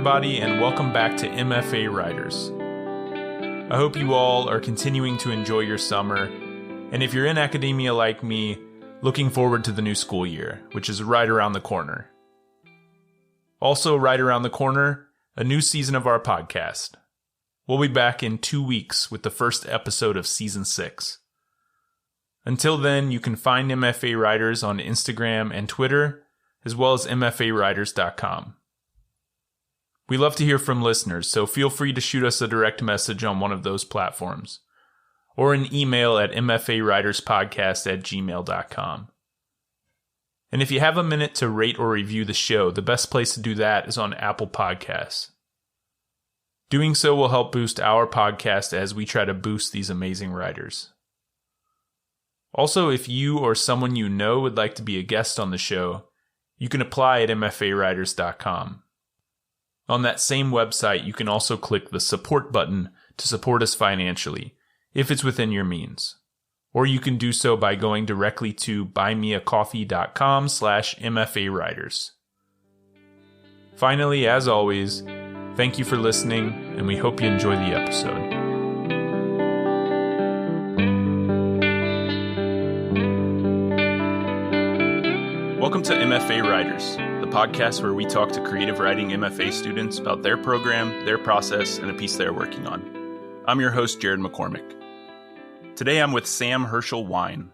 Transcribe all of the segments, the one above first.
everybody, and welcome back to MFA Writers. I hope you all are continuing to enjoy your summer, and if you're in academia like me, looking forward to the new school year, which is right around the corner. Also, right around the corner, a new season of our podcast. We'll be back in 2 weeks with the first episode of Season 6. Until then, you can find MFA Writers on Instagram and Twitter, as well as mfawriters.com. We love to hear from listeners, so feel free to shoot us a direct message on one of those platforms, or an email at mfawriterspodcast@gmail.com. And if you have a minute to rate or review the show, the best place to do that is on Apple Podcasts. Doing so will help boost our podcast as we try to boost these amazing writers. Also, if you or someone you know would like to be a guest on the show, you can apply at mfawriters.com. On that same website, you can also click the support button to support us financially, if it's within your means. Or you can do so by going directly to buymeacoffee.com/mfawriters. Finally, as always, thank you for listening, and we hope you enjoy the episode. Welcome to MFA Writers, the podcast where we talk to creative writing MFA students about their program, their process, and a piece they're working on. I'm your host, Jared McCormick. Today I'm with Sam Herschel Wein.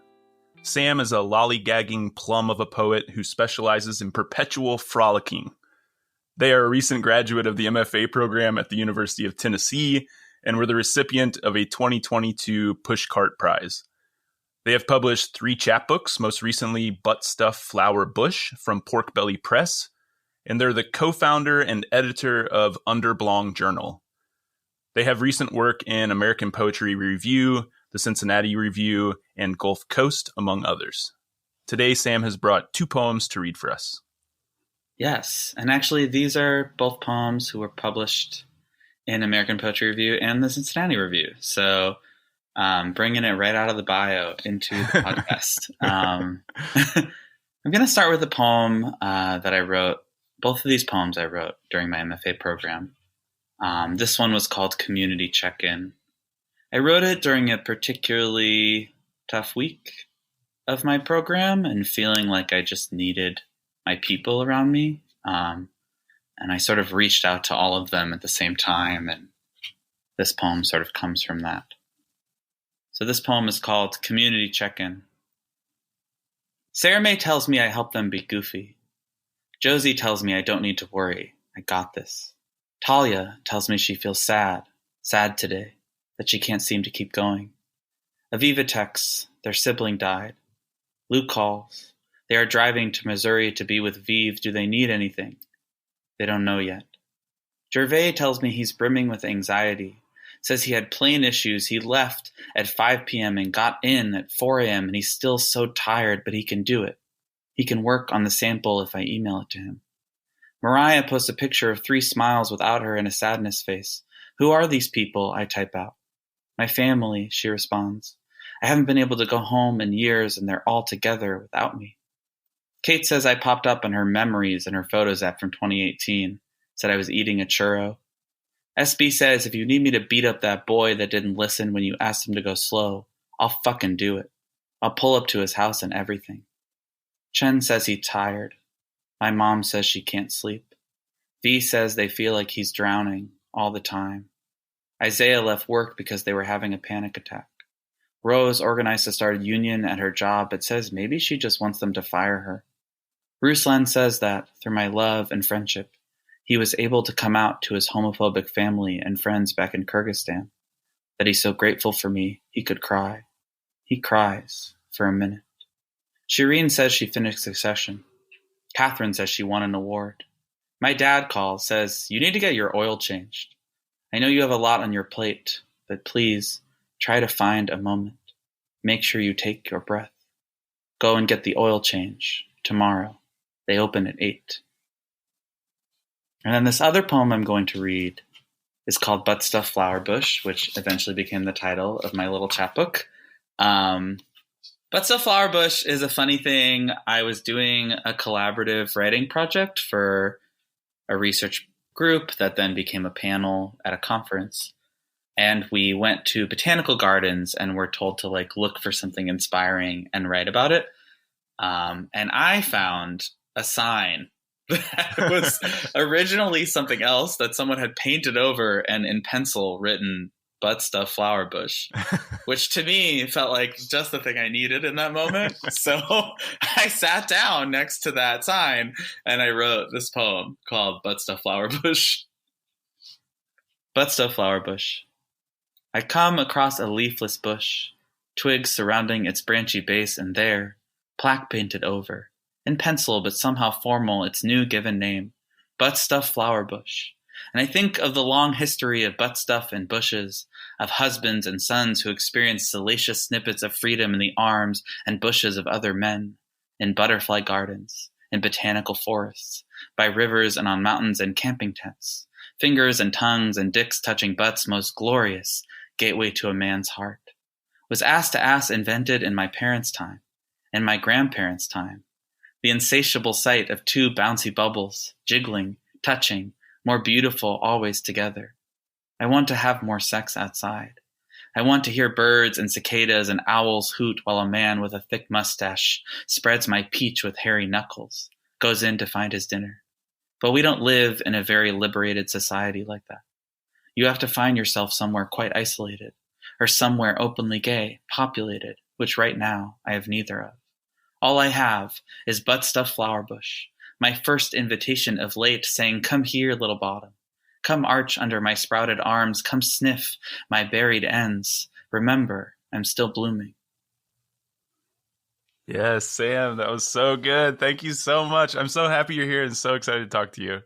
Sam is a lollygagging plum of a poet who specializes in perpetual frolicking. They are a recent graduate of the MFA program at the University of Tennessee and were the recipient of a 2022 Pushcart Prize. They have published 3 chapbooks, most recently Butt Stuff Flower Bush from Pork Belly Press, and they're the co-founder and editor of Underblong Journal. They have recent work in American Poetry Review, the Cincinnati Review, and Gulf Coast, among others. Today, Sam has brought 2 poems to read for us. Yes, and actually these are both poems who were published in American Poetry Review and the Cincinnati Review. So bringing it right out of the bio into the podcast. I'm going to start with a poem that I wrote. Both of these poems I wrote during my MFA program. This one was called Community Check-In. I wrote it during a particularly tough week of my program and feeling like I just needed my people around me. And I sort of reached out to all of them at the same time. And this poem sort of comes from that. So this poem is called Community Check-In. Sarah Mae tells me I help them be goofy. Josie tells me I don't need to worry. I got this. Talia tells me she feels sad today, that she can't seem to keep going. Aviva texts, their sibling died. Luke calls. They are driving to Missouri to be with Vive. Do they need anything? They don't know yet. Gervais tells me he's brimming with anxiety. Says he had plane issues. He left at 5 p.m. and got in at 4 a.m. and he's still so tired, but he can do it. He can work on the sample if I email it to him. Mariah posts a picture of 3 smiles without her and a sadness face. Who are these people? I type out. My family, she responds. I haven't been able to go home in years and they're all together without me. Kate says I popped up on her memories and her photos app from 2018. Said I was eating a churro. SB says if you need me to beat up that boy that didn't listen when you asked him to go slow, I'll fucking do it. I'll pull up to his house and everything. Chen says he's tired. My mom says she can't sleep. V says they feel like he's drowning all the time. Isaiah left work because they were having a panic attack. Rose organized to start a union at her job but says maybe she just wants them to fire her. Ruslan says that, through my love and friendship, he was able to come out to his homophobic family and friends back in Kyrgyzstan, that he's so grateful for me he could cry. He cries for a minute. Shireen says she finished Succession. Catherine says she won an award. My dad calls, says, you need to get your oil changed. I know you have a lot on your plate, but please try to find a moment. Make sure you take your breath. Go and get the oil change tomorrow. They open at 8. And then this other poem I'm going to read is called Butt Stuff Flower Bush, which eventually became the title of my little chapbook. Butt Stuff Flower Bush is a funny thing. I was doing a collaborative writing project for a research group that then became a panel at a conference. And we went to botanical gardens and were told to like look for something inspiring and write about it. And I found a sign that was originally something else that someone had painted over and in pencil written butt stuff flower bush, which to me felt like just the thing I needed in that moment. So I sat down next to that sign and I wrote this poem called Butt Stuff Flower Bush. Butt Stuff Flower Bush. I come across a leafless bush, twigs surrounding its branchy base, and there, plaque painted over, in pencil but somehow formal, its new given name, Butt Stuff Flower Bush. And I think of the long history of butt stuff and bushes, of husbands and sons who experienced salacious snippets of freedom in the arms and bushes of other men, in butterfly gardens, in botanical forests, by rivers and on mountains and camping tents, fingers and tongues and dicks touching butts most glorious, gateway to a man's heart. Was ass to ass invented in my parents' time, in my grandparents' time, the insatiable sight of two bouncy bubbles, jiggling, touching, more beautiful always together. I want to have more sex outside. I want to hear birds and cicadas and owls hoot while a man with a thick mustache spreads my peach with hairy knuckles, goes in to find his dinner. But we don't live in a very liberated society like that. You have to find yourself somewhere quite isolated, or somewhere openly gay, populated, which right now I have neither of. All I have is butt stuff flower bush, my first invitation of late saying, come here, little bottom. Come arch under my sprouted arms, come sniff my buried ends. Remember, I'm still blooming. Yes, Sam, that was so good. Thank you so much. I'm so happy you're here and so excited to talk to you.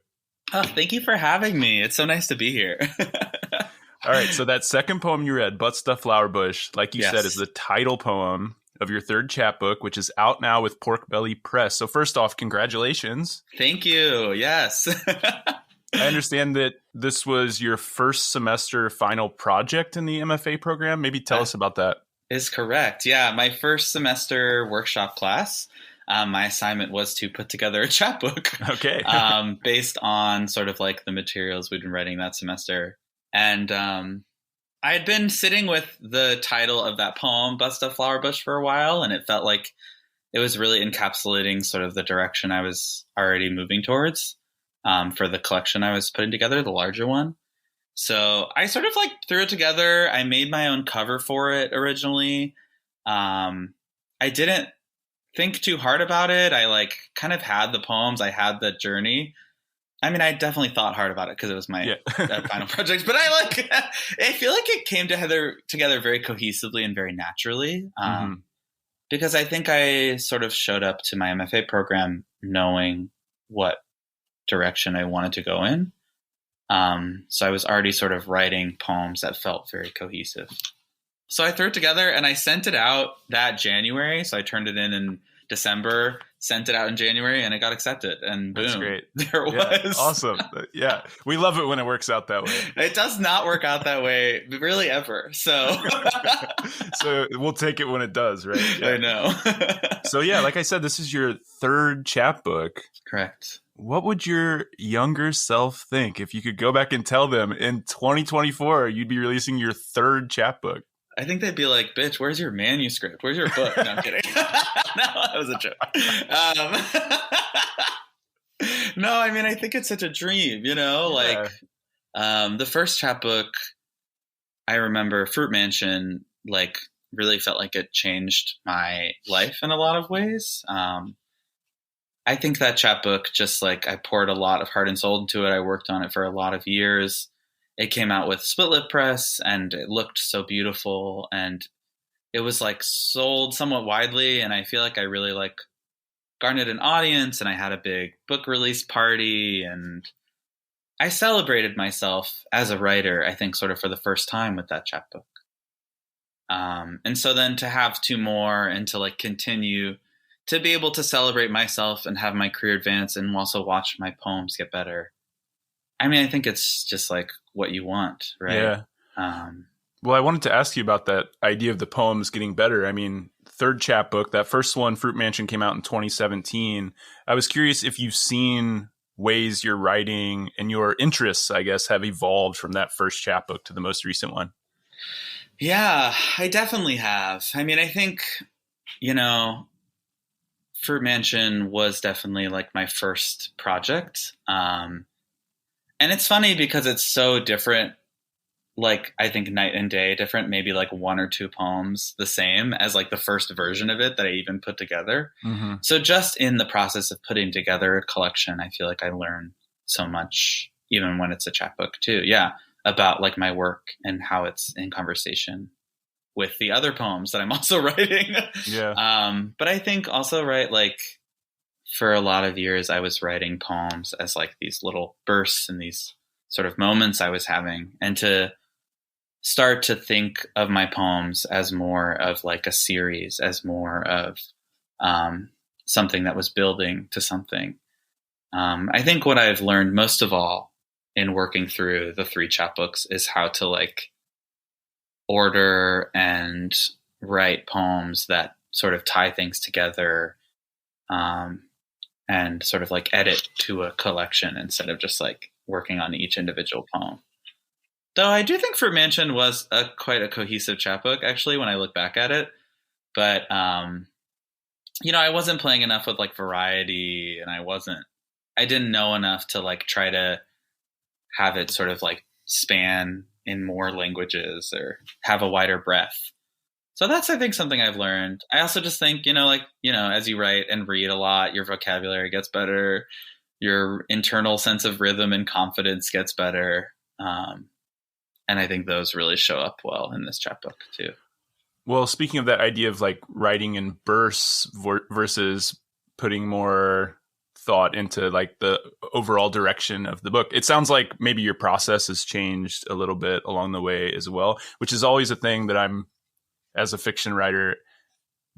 Oh, thank you for having me. It's so nice to be here. All right, so that second poem you read, Butt Stuff Flower Bush, like you said, is the title poem of your third chapbook, which is out now with Pork Belly Press. So first off, congratulations. Thank you. Yes. I understand that this was your first semester final project in the MFA program. Maybe tell us about that. Is correct. Yeah, my first semester workshop class, my assignment was to put together a chapbook. Okay. Based on sort of like the materials we'd been writing that semester. And I had been sitting with the title of that poem, Butt Stuff Flower Bush, for a while, and it felt like it was really encapsulating sort of the direction I was already moving towards for the collection I was putting together, the larger one. So I sort of like threw it together. I made my own cover for it originally. I didn't think too hard about it. I like kind of had the poems. I had the journey. I mean, I definitely thought hard about it because it was my final project, but I feel like it came together very cohesively and very naturally. Because I think I sort of showed up to my MFA program knowing what direction I wanted to go in. So I was already sort of writing poems that felt very cohesive. So I threw it together and I sent it out that January. So I turned it in December, sent it out in January, and it got accepted. And boom, that's great. There was. Awesome. Yeah. We love it when it works out that way. It does not work out that way, really, ever. So so we'll take it when it does, right? Yeah. I know. So yeah, like I said, this is your third chapbook. Correct. What would your younger self think if you could go back and tell them in 2024 you'd be releasing your third chapbook? I think they'd be like, bitch, where's your manuscript? Where's your book? No, I'm kidding. No, that was a joke. No, I mean, I think it's such a dream, you know? Yeah. Like, the first chapbook, I remember Fruit Mansion, like, really felt like it changed my life in a lot of ways. I think that chapbook, just like, I poured a lot of heart and soul into it. I worked on it for a lot of years. It came out with split lip press and it looked so beautiful and it was like sold somewhat widely. And I feel like I really like garnered an audience and I had a big book release party and I celebrated myself as a writer, I think sort of for the first time with that chapbook. And so then to have two more and to like continue to be able to celebrate myself and have my career advance and also watch my poems get better. I mean, I think it's just like what you want, right? Yeah. Well, I wanted to ask you about that idea of the poems getting better. I mean, third chapbook, that first one, Fruit Mansion, came out in 2017. I was curious if you've seen ways your writing and your interests, I guess, have evolved from that first chapbook to the most recent one? Yeah, I definitely have. I mean, I think, Fruit Mansion was definitely like my first project. And it's funny because it's so different. Like, I think night and day different, maybe like one or two poems the same as like the first version of it that I even put together. Mm-hmm. So just in the process of putting together a collection, I feel like I learn so much, even when it's a chapbook too. Yeah. About like my work and how it's in conversation with the other poems that I'm also writing. Yeah. But I think also, right, like for a lot of years, I was writing poems as like these little bursts and these sort of moments I was having, and to start to think of my poems as more of like a series, as more of something that was building to something. I think what I've learned most of all in working through the 3 chapbooks is how to like order and write poems that sort of tie things together, and sort of like edit to a collection instead of just like working on each individual poem. Though I do think Fruit Mansion was quite a cohesive chapbook, actually, when I look back at it. But, I wasn't playing enough with like variety, and I didn't know enough to like try to have it sort of like span in more languages or have a wider breadth. So that's, I think, something I've learned. I also just think, as you write and read a lot, your vocabulary gets better, your internal sense of rhythm and confidence gets better. And I think those really show up well in this chapbook too. Well, speaking of that idea of like writing in bursts versus putting more thought into like the overall direction of the book, it sounds like maybe your process has changed a little bit along the way as well, which is always a thing that I'm, as a fiction writer,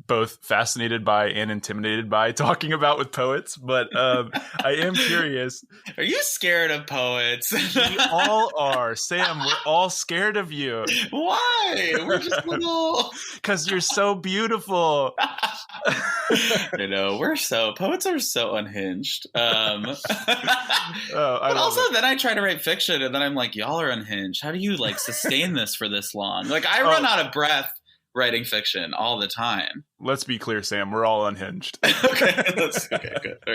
both fascinated by and intimidated by talking about with poets. But I am curious. Are you scared of poets? We all are. Sam, we're all scared of you. Why? We're just little... Because you're so beautiful. Poets are so unhinged. But also, then I try to write fiction, and then I'm like, y'all are unhinged. How do you like sustain this for this long? Like, I run out of breath writing fiction all the time. Let's be clear, Sam. We're all unhinged. Okay, good. All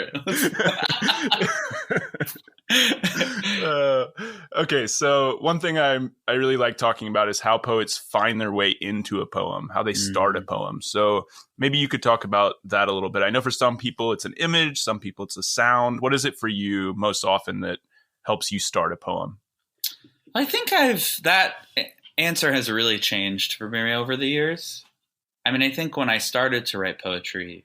right. Okay, so one thing I really like talking about is how poets find their way into a poem, how they start a poem. So maybe you could talk about that a little bit. I know for some people it's an image, some people it's a sound. What is it for you most often that helps you start a poem? I think that answer has really changed for me over the years. I mean, I think when I started to write poetry,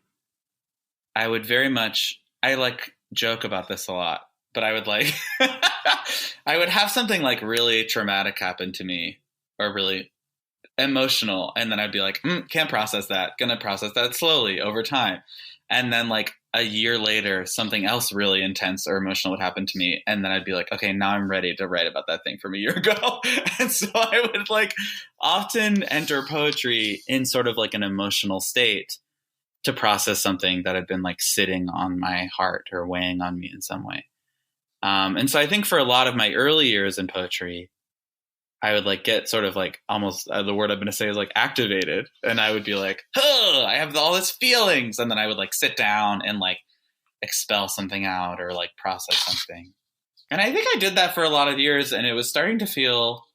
I would I like joke about this a lot, but I would like, I would have something like really traumatic happen to me or really emotional. And then I'd be like, can't process that. Gonna process that slowly over time. And then like a year later, something else really intense or emotional would happen to me. And then I'd be like, okay, now I'm ready to write about that thing from a year ago. And so I would like often enter poetry in sort of like an emotional state to process something that had been like sitting on my heart or weighing on me in some way. And so I think for a lot of my early years in poetry, I would like get sort of like almost the word I'm going to say is like activated. And I would be like, oh, I have all these feelings. And then I would like sit down and like expel something out or like process something. And I think I did that for a lot of years, and it was starting to feel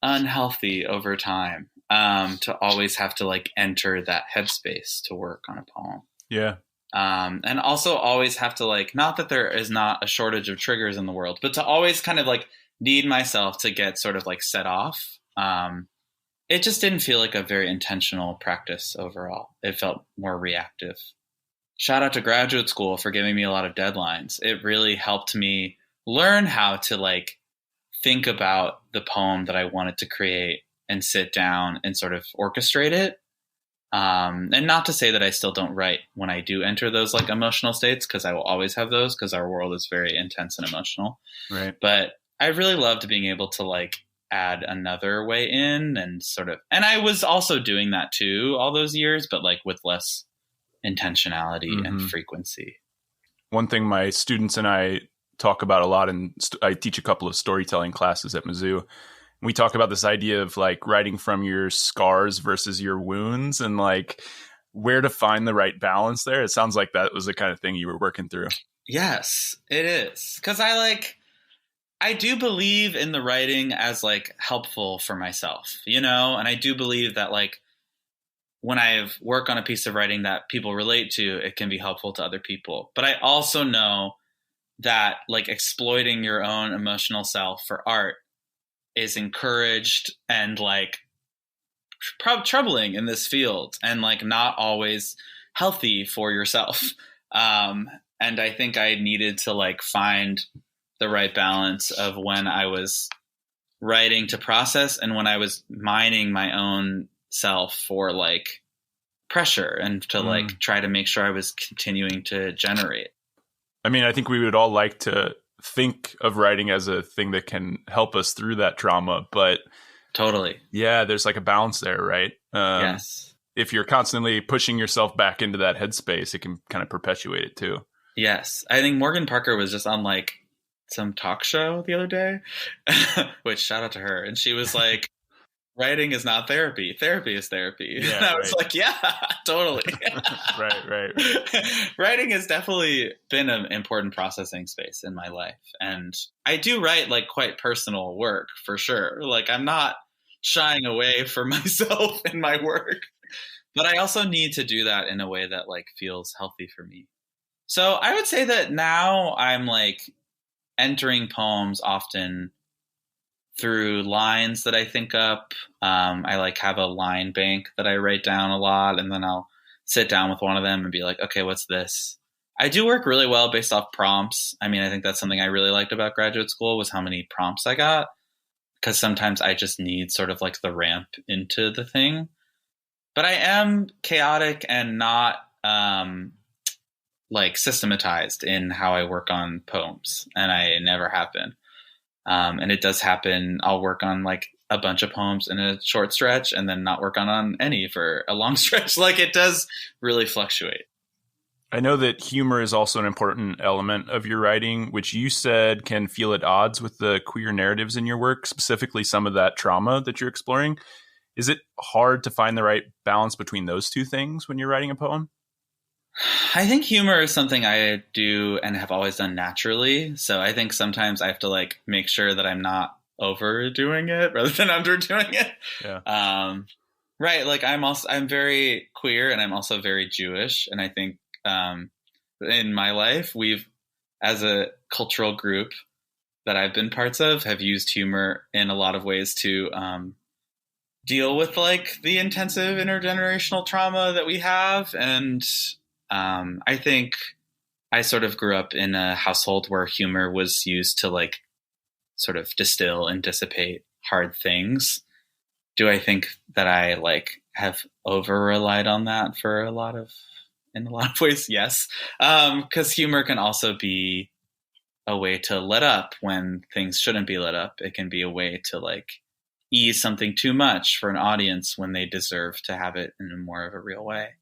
unhealthy over time, to always have to like enter that headspace to work on a poem. Yeah. And also always have to like, not that there is not a shortage of triggers in the world, but to always kind of like need myself to get sort of like set off. It just didn't feel like a very intentional practice overall. It felt more reactive. Shout out to graduate school for giving me a lot of deadlines. It really helped me learn how to like think about the poem that I wanted to create and sit down and sort of orchestrate it. And not to say that I still don't write when I do enter those like emotional states, because I will always have those because our world is very intense and emotional. Right. But I really loved being able to like add another way in and sort of, and I was also doing that too all those years, but like with less intentionality and frequency. One thing my students and I talk about a lot, and I teach a couple of storytelling classes at Mizzou. We talk about this idea of like writing from your scars versus your wounds, and like where to find the right balance there. It sounds like that was the kind of thing you were working through. Yes, it is. Because I do believe in the writing as like helpful for myself, and I do believe that like when I work on a piece of writing that people relate to, it can be helpful to other people. But I also know that like exploiting your own emotional self for art is encouraged and like troubling in this field, and like not always healthy for yourself. And I think I needed to like find the right balance of when I was writing to process and when I was mining my own self for like pressure and to like try to make sure I was continuing to generate. I mean, I think we would all like to think of writing as a thing that can help us through that trauma, but totally. Yeah, there's like a balance there, right? Yes. If you're constantly pushing yourself back into that headspace, it can kind of perpetuate it too. Yes. I think Morgan Parker was just on like some talk show the other day, which shout out to her. And she was like, writing is not therapy. Therapy is therapy. Yeah, and I was like, yeah, totally. Right. Writing has definitely been an important processing space in my life. And I do write like quite personal work for sure. Like I'm not shying away from myself in my work, but I also need to do that in a way that like feels healthy for me. So I would say that now I'm like entering poems often through lines that I think up. I like have a line bank that I write down a lot, and then I'll sit down with one of them and be like, okay, what's this? I do work really well based off prompts. I mean, I think that's something I really liked about graduate school was how many prompts I got, because sometimes I just need sort of like the ramp into the thing. But I am chaotic and not like systematized in how I work on poems, and I never have been. And it does happen. I'll work on like a bunch of poems in a short stretch and then not work on any for a long stretch. Like it does really fluctuate. I know that humor is also an important element of your writing, which you said can feel at odds with the queer narratives in your work, specifically some of that trauma that you're exploring. Is it hard to find the right balance between those two things when you're writing a poem? I think humor is something I do and have always done naturally. So I think sometimes I have to like make sure that I'm not overdoing it rather than underdoing it. Yeah. Right. Like I'm very queer and I'm also very Jewish. And I think in my life, we've, as a cultural group that I've been parts of, have used humor in a lot of ways to deal with like the intensive intergenerational trauma that we have. And I think I sort of grew up in a household where humor was used to like sort of distill and dissipate hard things. Do I think that I like have over relied on that in a lot of ways? Yes. 'Cause humor can also be a way to let up when things shouldn't be let up. It can be a way to like ease something too much for an audience when they deserve to have it in a more of a real way.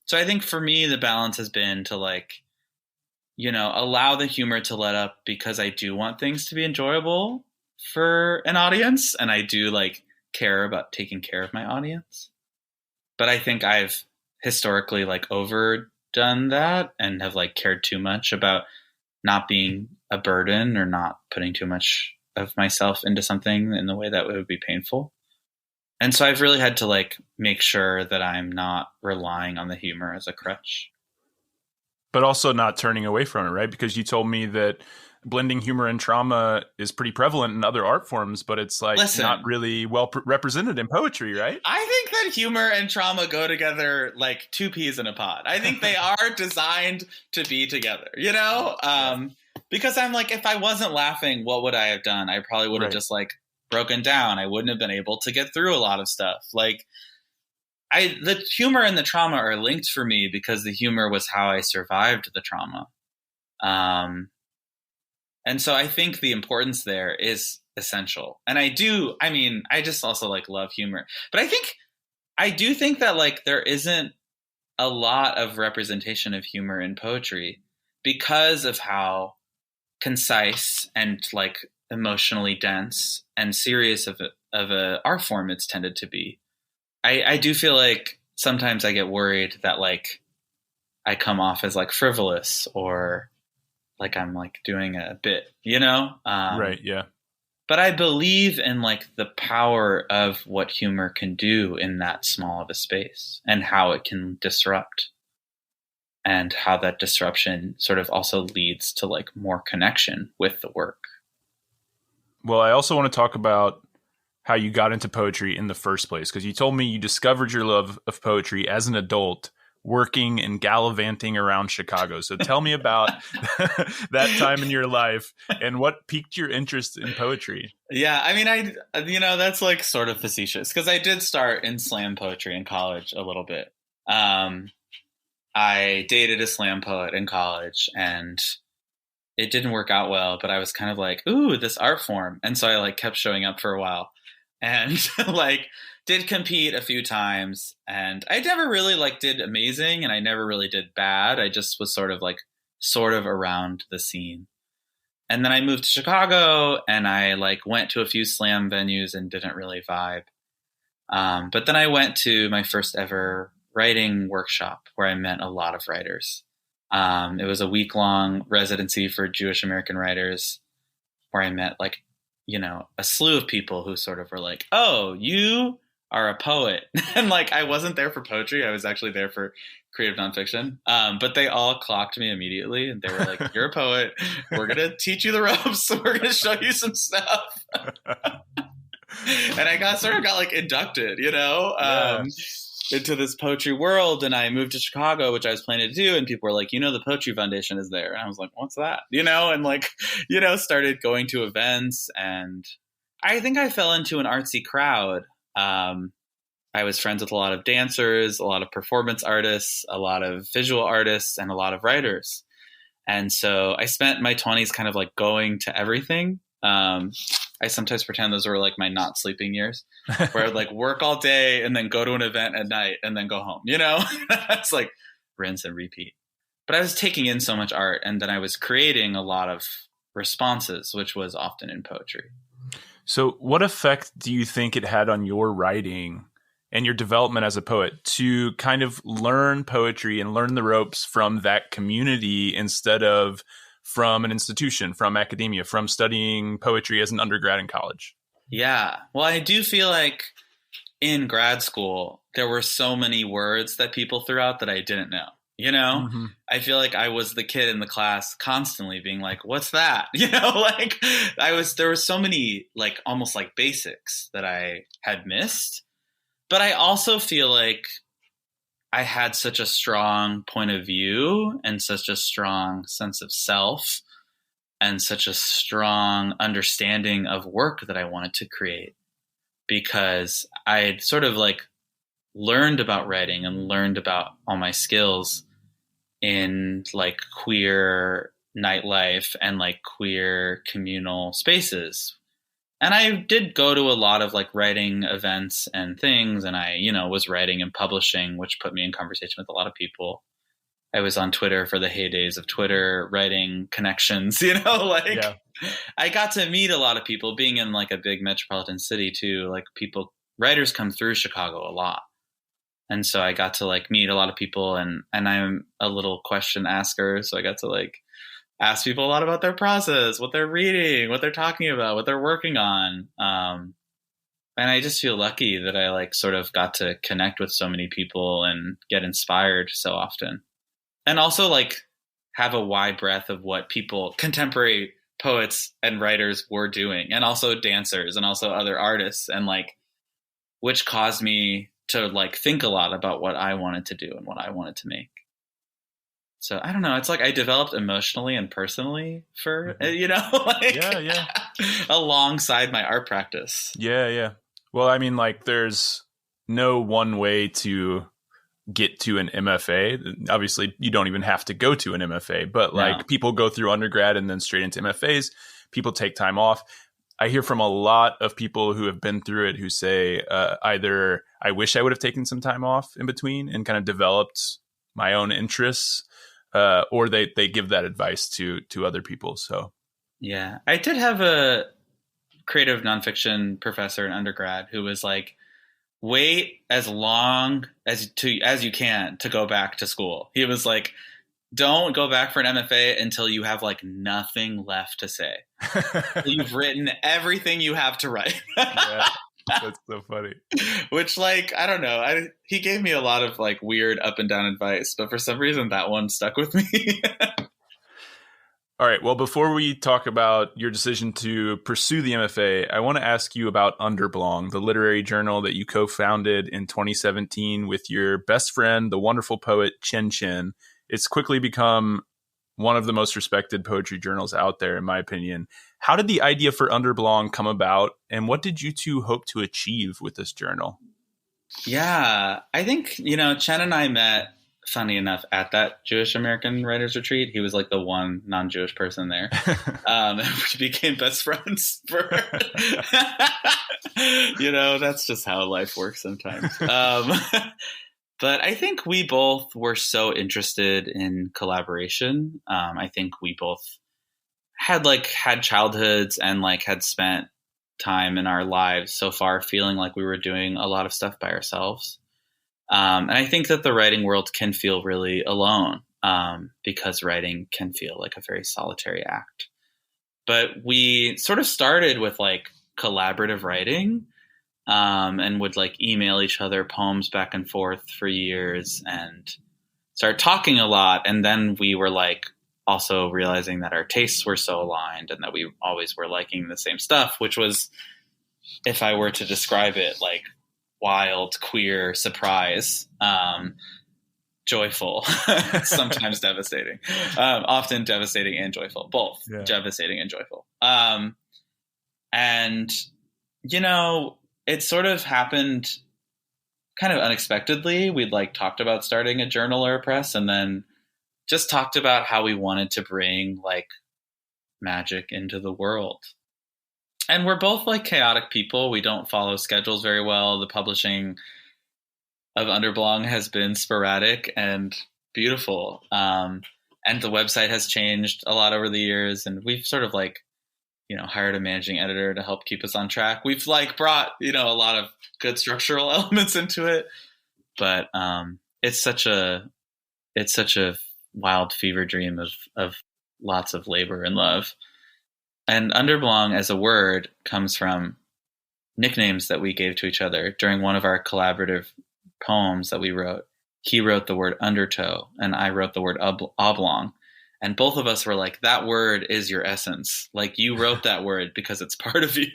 So I think for me, the balance has been to like, allow the humor to let up because I do want things to be enjoyable for an audience. And I do like care about taking care of my audience. But I think I've historically like overdone that and have like cared too much about not being a burden or not putting too much of myself into something in the way that would be painful. And so I've really had to like make sure that I'm not relying on the humor as a crutch. But also not turning away from it, right? Because you told me that blending humor and trauma is pretty prevalent in other art forms, but it's like not really well represented in poetry, right? I think that humor and trauma go together like two peas in a pod. I think they are designed to be together, because I'm like, if I wasn't laughing, what would I have done? I probably would have just like broken down. I wouldn't have been able to get through a lot of stuff. Like the humor and the trauma are linked for me because the humor was how I survived the trauma. And so I think the importance there is essential. And I just also like love humor, but I do think that like there isn't a lot of representation of humor in poetry because of how concise and like emotionally dense and serious of a art form it's tended to be. I do feel like sometimes I get worried that like I come off as like frivolous or like I'm like doing a bit, you know? Right. Yeah. But I believe in like the power of what humor can do in that small of a space and how it can disrupt, and how that disruption sort of also leads to like more connection with the work. Well, I also want to talk about how you got into poetry in the first place, because you told me you discovered your love of poetry as an adult working and gallivanting around Chicago. So tell me about that time in your life and what piqued your interest in poetry. Yeah, I mean, that's like sort of facetious because I did start in slam poetry in college a little bit. I dated a slam poet in college and it didn't work out well, but I was kind of like, ooh, this art form. And so I like kept showing up for a while and like did compete a few times, and I never really like did amazing and I never really did bad. I just was sort of around the scene. And then I moved to Chicago and I like went to a few slam venues and didn't really vibe. But then I went to my first ever writing workshop where I met a lot of writers. It was a week-long residency for Jewish American writers where I met like, a slew of people who sort of were like, oh, you are a poet. And like, I wasn't there for poetry. I was actually there for creative nonfiction. But they all clocked me immediately and they were like, you're a poet. We're going to teach you the ropes. We're going to show you some stuff. And I got like inducted, into this poetry world. And I moved to Chicago, which I was planning to do. And people were like, the Poetry Foundation is there. And I was like, what's that? And like, started going to events. And I think I fell into an artsy crowd. I was friends with a lot of dancers, a lot of performance artists, a lot of visual artists, and a lot of writers. And so I spent my 20s kind of like going to everything. I sometimes pretend those were like my not sleeping years where I would like work all day and then go to an event at night and then go home, It's like rinse and repeat. But I was taking in so much art, and then I was creating a lot of responses, which was often in poetry. So what effect do you think it had on your writing and your development as a poet to kind of learn poetry and learn the ropes from that community instead of from an institution, from academia, from studying poetry as an undergrad in college? Yeah. Well, I do feel like in grad school, there were so many words that people threw out that I didn't know. Mm-hmm. I feel like I was the kid in the class constantly being like, what's that? Like there were so many like almost like basics that I had missed. But I also feel like I had such a strong point of view and such a strong sense of self and such a strong understanding of work that I wanted to create, because I had sort of like learned about writing and learned about all my skills in like queer nightlife and like queer communal spaces. And I did go to a lot of like writing events and things. And I, was writing and publishing, which put me in conversation with a lot of people. I was on Twitter for the heydays of Twitter, writing connections, Yeah. I got to meet a lot of people being in like a big metropolitan city too. Like writers come through Chicago a lot. And so I got to like meet a lot of people, and I'm a little question asker. So I got to like ask people a lot about their process, what they're reading, what they're talking about, what they're working on. And I just feel lucky that I like sort of got to connect with so many people and get inspired so often. And also like have a wide breadth of what contemporary poets and writers were doing, and also dancers and also other artists, and like, which caused me to like think a lot about what I wanted to do and what I wanted to make. So I don't know. It's like I developed emotionally and personally for, Yeah. alongside my art practice. Yeah. Well, I mean, like there's no one way to get to an MFA. Obviously, you don't even have to go to an MFA, but like people go through undergrad and then straight into MFAs. People take time off. I hear from a lot of people who have been through it who say either I wish I would have taken some time off in between and kind of developed my own interests, or they give that advice to other people. So Yeah. I did have a creative nonfiction professor in undergrad who was like, wait as long as you can to go back to school. He was like, don't go back for an MFA until you have like nothing left to say. You've written everything you have to write. Yeah, that's so funny. Which, like, I don't know. He gave me a lot of like weird up and down advice, but for some reason that one stuck with me. All right. Well, before we talk about your decision to pursue the MFA, I want to ask you about Underblong, the literary journal that you co-founded in 2017 with your best friend, the wonderful poet Chen Chen. It's quickly become one of the most respected poetry journals out there, in my opinion. How did the idea for Underblong come about, and what did you two hope to achieve with this journal? Yeah, I think, Chen and I met, funny enough, at that Jewish American Writers Retreat. He was like the one non-Jewish person there. We became best friends for, that's just how life works sometimes. But I think we both were so interested in collaboration. I think we both had childhoods and like had spent time in our lives so far feeling like we were doing a lot of stuff by ourselves. And I think that the writing world can feel really alone because writing can feel like a very solitary act. But we sort of started with like collaborative writing and would like email each other poems back and forth for years and start talking a lot. And then we were like also realizing that our tastes were so aligned and that we always were liking the same stuff, which was, if I were to describe it, like wild, queer, surprise, joyful, sometimes devastating, often devastating and joyful, both devastating and joyful. And, it sort of happened kind of unexpectedly. We'd like talked about starting a journal or a press and then just talked about how we wanted to bring like magic into the world. And we're both like chaotic people. We don't follow schedules very well. The publishing of Underblong has been sporadic and beautiful. And the website has changed a lot over the years. And we've sort of like, hired a managing editor to help keep us on track. We've like brought, a lot of good structural elements into it. But it's such a wild fever dream of lots of labor and love. And Underblong as a word comes from nicknames that we gave to each other during one of our collaborative poems that we wrote. He wrote the word undertow and I wrote the word oblong. And both of us were like, that word is your essence. Like you wrote that word because it's part of you.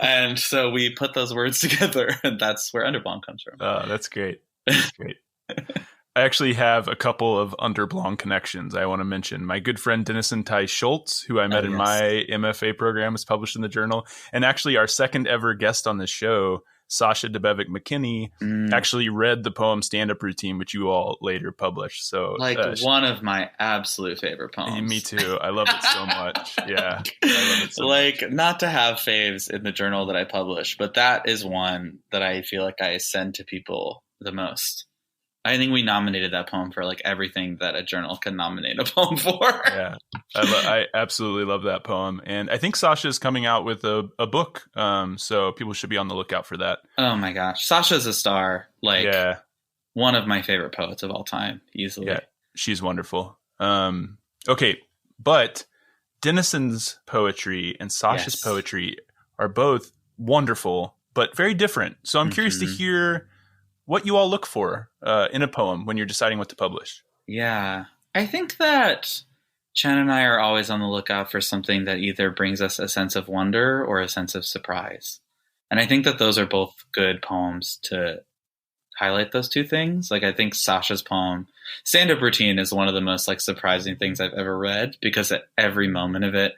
And so we put those words together and that's where Underblong comes from. Oh, that's great. That's great. I actually have a couple of Underblong connections I want to mention. My good friend Denison Ty Schultz, who I met in my MFA program, was published in the journal. And actually our second ever guest on this show, Sasha DeBevick McKinney, actually read the poem Stand-Up Routine, which you all later published. So one of my absolute favorite poems. Me too. I love it so much. Yeah. I love it so much. Much. Not to have faves in the journal that I publish, but that is one that I feel like I send to people the most. I think we nominated that poem for like everything that a journal can nominate a poem for. Yeah, I absolutely love that poem. And I think Sasha is coming out with a book. So people should be on the lookout for that. Oh my gosh. Sasha's a star. One of my favorite poets of all time, easily. Yeah, she's wonderful. Okay, but Denison's poetry and Sasha's poetry are both wonderful, but very different. So I'm curious to hear what you all look for in a poem when you're deciding what to publish. Yeah. I think that Chen and I are always on the lookout for something that either brings us a sense of wonder or a sense of surprise. And I think that those are both good poems to highlight those two things. Like I think Sasha's poem, Stand-Up Routine, is one of the most like surprising things I've ever read because at every moment of it,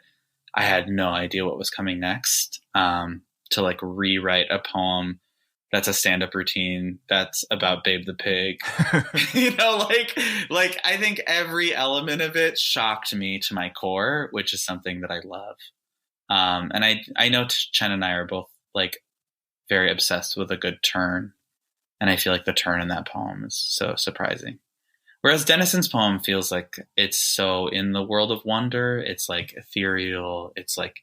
I had no idea what was coming next. To like rewrite a poem that's a stand-up routine that's about Babe the Pig. Like I think every element of it shocked me to my core, which is something that I love. And I know Chen and I are both like very obsessed with a good turn. And I feel like the turn in that poem is so surprising. Whereas Denison's poem feels like it's so in the world of wonder. It's like ethereal. It's like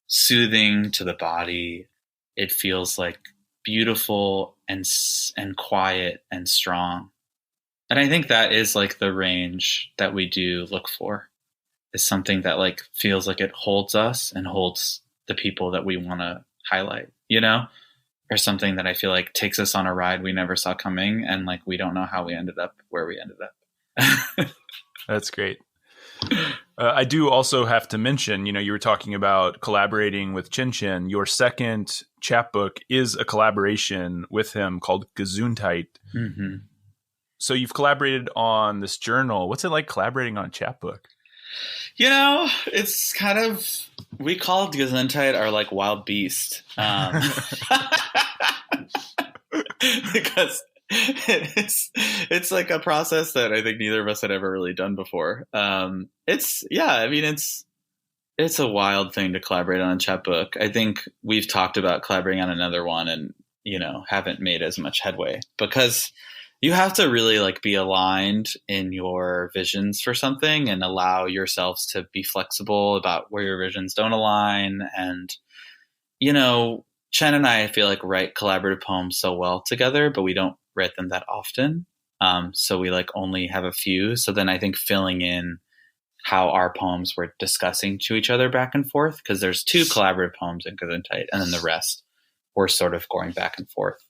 soothing to the body. It feels like beautiful and quiet and strong. And I think that is like the range that we do look for, is something that like feels like it holds us and holds the people that we want to highlight, you know, or something that I feel like takes us on a ride we never saw coming. And like, we don't know how we ended up where we ended up. That's great. I do also have to mention, you were talking about collaborating with Chin Chin. Your second chapbook is a collaboration with him called Gesundheit. Mm-hmm. So you've collaborated on this journal. What's it like collaborating on a chapbook? It's kind of, we call it Gesundheit our like wild beast. Because it's like a process that I think neither of us had ever really done before. It's a wild thing to collaborate on a chapbook. I think we've talked about collaborating on another one and, haven't made as much headway because you have to really like be aligned in your visions for something and allow yourselves to be flexible about where your visions don't align. And, Chen and I feel like write collaborative poems so well together, but we don't write them that often. So we like only have a few. So then I think filling in how our poems were discussing to each other back and forth, because there's 2 collaborative poems in Gesundheit, and then the rest were sort of going back and forth.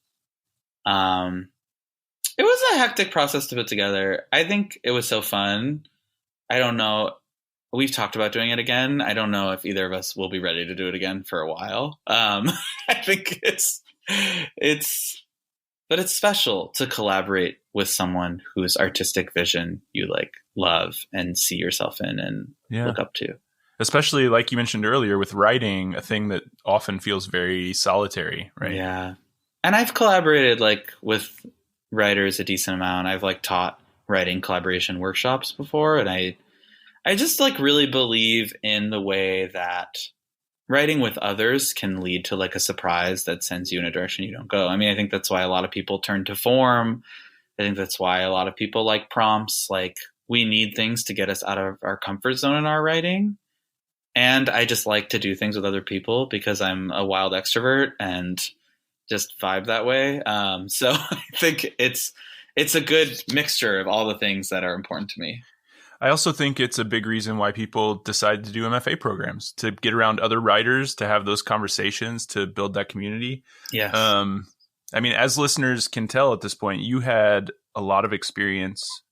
It was a hectic process to put together. I think it was so fun. I don't know. We've talked about doing it again. I don't know if either of us will be ready to do it again for a while. I think but it's special to collaborate with someone whose artistic vision you like love and see yourself in and look up to. Especially like you mentioned earlier with writing, a thing that often feels very solitary, right? Yeah. And I've collaborated like with writers a decent amount. I've like taught writing collaboration workshops before, and I just like really believe in the way that writing with others can lead to like a surprise that sends you in a direction you don't go. I mean, I think that's why a lot of people turn to form. I think that's why a lot of people like prompts. Like, we need things to get us out of our comfort zone in our writing. And I just like to do things with other people because I'm a wild extrovert and just vibe that way. So I think it's a good mixture of all the things that are important to me. I also think it's a big reason why people decide to do MFA programs, to get around other writers, to have those conversations, to build that community. Yes. I mean, as listeners can tell at this point, you had a lot of experience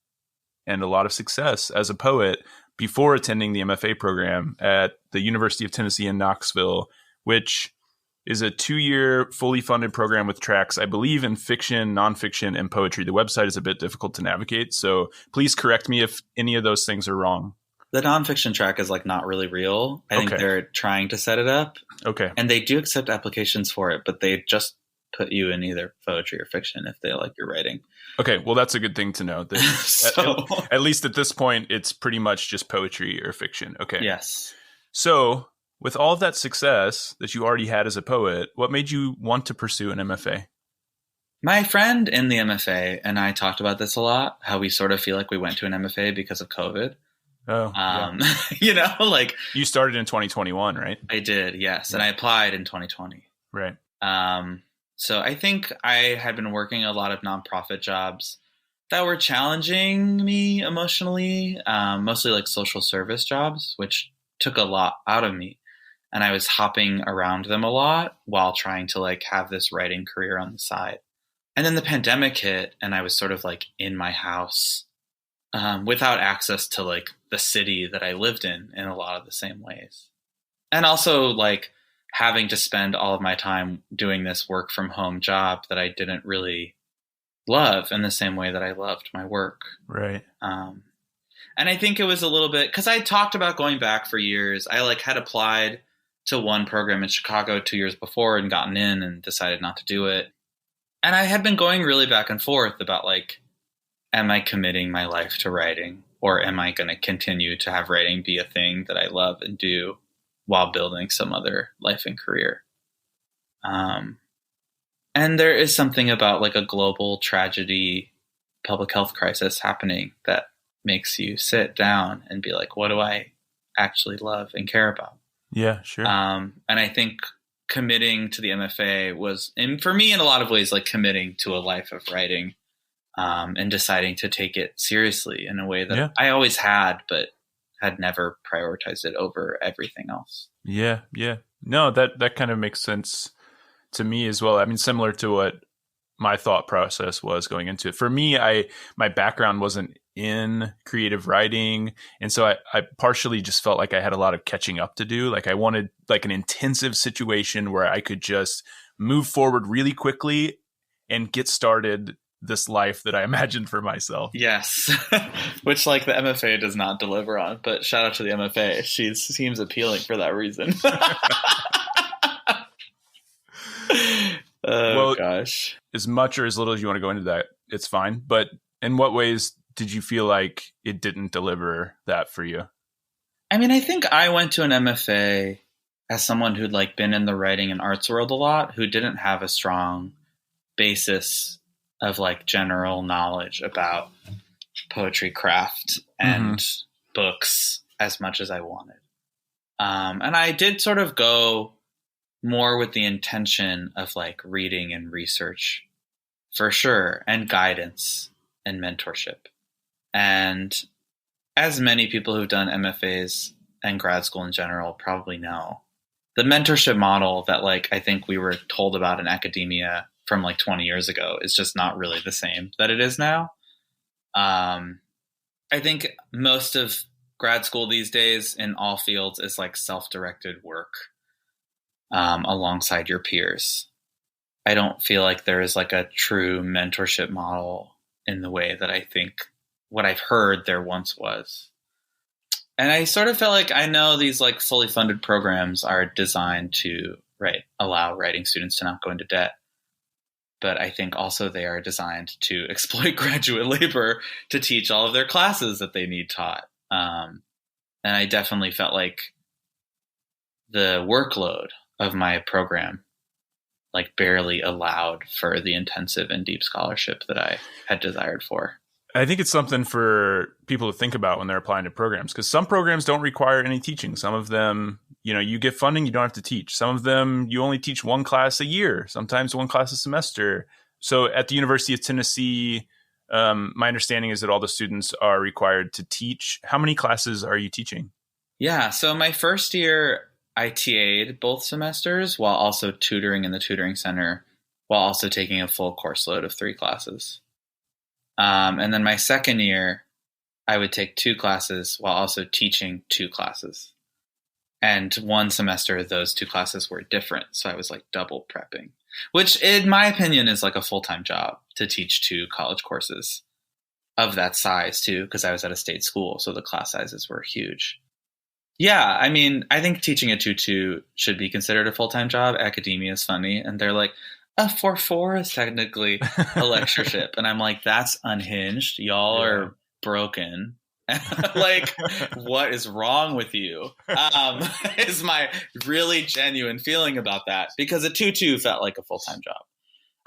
and a lot of success as a poet before attending the MFA program at the University of Tennessee in Knoxville, which is a 2-year fully funded program with tracks, I believe, in fiction, nonfiction, and poetry. The website is a bit difficult to navigate, so please correct me if any of those things are wrong. The nonfiction track is like not really real. I think they're trying to set it up. Okay. And they do accept applications for it, but they just put you in either poetry or fiction if they like your writing. Okay, well, that's a good thing to know. That at least at this point, it's pretty much just poetry or fiction. Okay. Yes. So, with all of that success that you already had as a poet, what made you want to pursue an MFA? My friend in the MFA and I talked about this a lot, how we sort of feel like we went to an MFA because of COVID. Oh, yeah. Like... You started in 2021, right? I did, yes. Yeah. And I applied in 2020. Right. So I think I had been working a lot of nonprofit jobs that were challenging me emotionally, mostly like social service jobs, which took a lot out of me. And I was hopping around them a lot while trying to like have this writing career on the side. And then the pandemic hit and I was sort of like in my house without access to like the city that I lived in a lot of the same ways. And also like having to spend all of my time doing this work from home job that I didn't really love in the same way that I loved my work. Right. And I think it was a little bit, because I talked about going back for years. I like had applied to one program in Chicago 2 years before and gotten in and decided not to do it. And I had been going really back and forth about like, am I committing my life to writing, or am I going to continue to have writing be a thing that I love and do while building some other life and career? And there is something about like a global tragedy, public health crisis happening that makes you sit down and be like, what do I actually love and care about? Yeah, sure. And I think committing to the MFA was, and for me in a lot of ways, like committing to a life of writing, and deciding to take it seriously in a way that I always had, but had never prioritized it over everything else. Yeah. No, that kind of makes sense to me as well. I mean, similar to what my thought process was going into it. For me, my background wasn't in creative writing. And so I partially just felt like I had a lot of catching up to do. Like I wanted like an intensive situation where I could just move forward really quickly and get started this life that I imagined for myself. Yes. Which like the MFA does not deliver on, but shout out to the MFA. She seems appealing for that reason. Oh, gosh. As much or as little as you want to go into that, it's fine. But in what ways did you feel like it didn't deliver that for you? I mean, I think I went to an MFA as someone who'd like been in the writing and arts world a lot, who didn't have a strong basis of like general knowledge about poetry craft and books as much as I wanted. And I did sort of go more with the intention of like reading and research for sure, and guidance and mentorship. And as many people who've done MFAs and grad school in general probably know, the mentorship model that like I think we were told about in academia from like 20 years ago is just not really the same that it is now. I think most of grad school these days in all fields is like self-directed work alongside your peers. I don't feel like there is like a true mentorship model in the way that I think what I've heard there once was. And I sort of felt like I know these like fully funded programs are designed to allow writing students to not go into debt. But I think also they are designed to exploit graduate labor to teach all of their classes that they need taught. And I definitely felt like the workload of my program like barely allowed for the intensive and deep scholarship that I had desired for. I think it's something for people to think about when they're applying to programs, because some programs don't require any teaching. Some of them, you get funding, you don't have to teach. Some of them, you only teach one class a year, sometimes one class a semester. So at the University of Tennessee, my understanding is that all the students are required to teach. How many classes are you teaching? Yeah, so my first year, I TA'd both semesters while also tutoring in the tutoring center, while also taking a full course load of 3 classes. And then my second year, I would take 2 classes while also teaching 2 classes. And one semester, those 2 classes were different. So I was like double prepping, which in my opinion is like a full-time job to teach 2 college courses of that size too, because I was at a state school. So the class sizes were huge. Yeah, I mean, I think teaching a 2-2 should be considered a full-time job. Academia is funny. And they're like, a 4-4 is technically a lectureship. And I'm like, that's unhinged. Y'all are broken. Like, what is wrong with you? Is my really genuine feeling about that. Because a 2-2 felt like a full-time job.